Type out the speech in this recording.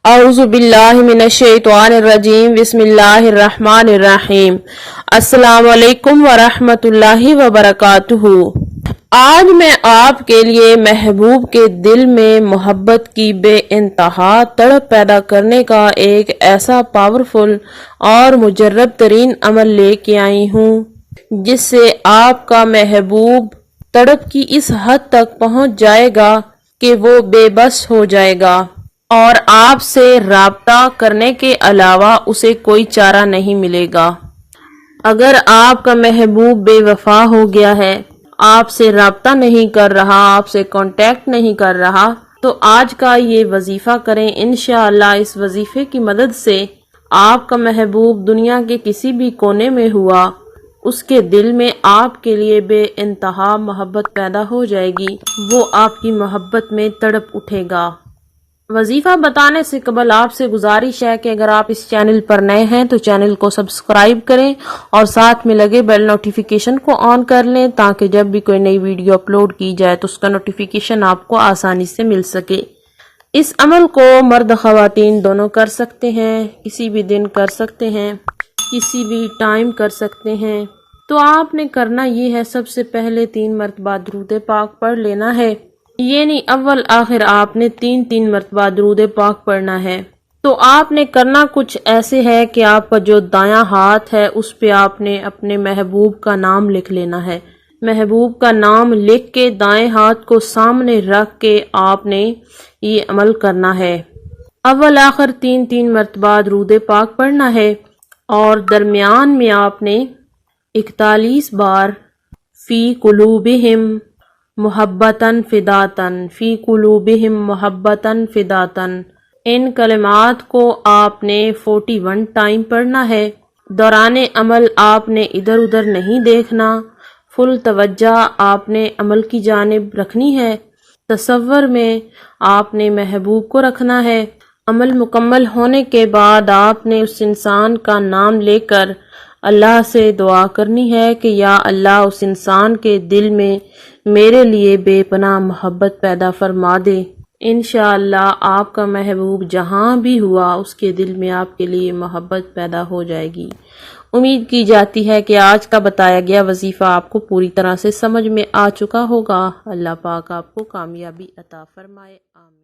اعوذ باللہ من الشیطان الرجیم بسم اللہ الرحمن الرحیم السلام علیکم ورحمۃ اللہ وبرکاتہ۔ آج میں آپ کے لیے محبوب کے دل میں محبت کی بے انتہا تڑپ پیدا کرنے کا ایک ایسا پاورفل اور مجرب ترین عمل لے کے آئی ہوں جس سے آپ کا محبوب تڑپ کی اس حد تک پہنچ جائے گا کہ وہ بے بس ہو جائے گا اور آپ سے رابطہ کرنے کے علاوہ اسے کوئی چارہ نہیں ملے گا۔ اگر آپ کا محبوب بے وفا ہو گیا ہے، آپ سے رابطہ نہیں کر رہا، آپ سے کانٹیکٹ نہیں کر رہا، تو آج کا یہ وظیفہ کریں۔ انشاءاللہ اس وظیفے کی مدد سے آپ کا محبوب دنیا کے کسی بھی کونے میں ہوا، اس کے دل میں آپ کے لیے بے انتہا محبت پیدا ہو جائے گی، وہ آپ کی محبت میں تڑپ اٹھے گا۔ وظیفہ بتانے سے قبل آپ سے گزارش ہے کہ اگر آپ اس چینل پر نئے ہیں تو چینل کو سبسکرائب کریں اور ساتھ میں لگے بیل نوٹیفیکیشن کو آن کر لیں تاکہ جب بھی کوئی نئی ویڈیو اپلوڈ کی جائے تو اس کا نوٹیفیکیشن آپ کو آسانی سے مل سکے۔ اس عمل کو مرد خواتین دونوں کر سکتے ہیں، کسی بھی دن کر سکتے ہیں، کسی بھی ٹائم کر سکتے ہیں۔ تو آپ نے کرنا یہ ہے، سب سے پہلے 3 مرتبہ درود پاک پڑھ لینا ہے، یعنی اول آخر آپ نے 3 مرتبہ درود پاک پڑھنا ہے۔ تو آپ نے کرنا کچھ ایسے ہے کہ آپ کا جو دایاں ہاتھ ہے اس پہ آپ نے اپنے محبوب کا نام لکھ لینا ہے۔ محبوب کا نام لکھ کے دائیں ہاتھ کو سامنے رکھ کے آپ نے یہ عمل کرنا ہے۔ اول آخر 3 مرتبہ درود پاک پڑھنا ہے اور درمیان میں آپ نے 41 بار فی قلوبہم محبتاً فداتاً، فی قلوبہم محبتاً فداتاً، ان کلمات کو آپ نے 41 ٹائم پڑھنا ہے۔ دوران عمل آپ نے ادھر ادھر نہیں دیکھنا، فل توجہ آپ نے عمل کی جانب رکھنی ہے۔ تصور میں آپ نے محبوب کو رکھنا ہے۔ عمل مکمل ہونے کے بعد آپ نے اس انسان کا نام لے کر اللہ سے دعا کرنی ہے کہ یا اللہ اس انسان کے دل میں میرے لیے بے پناہ محبت پیدا فرما دے۔ انشاءاللہ آپ کا محبوب جہاں بھی ہوا اس کے دل میں آپ کے لیے محبت پیدا ہو جائے گی۔ امید کی جاتی ہے کہ آج کا بتایا گیا وظیفہ آپ کو پوری طرح سے سمجھ میں آ چکا ہوگا۔ اللہ پاک آپ کو کامیابی عطا فرمائے، آمین۔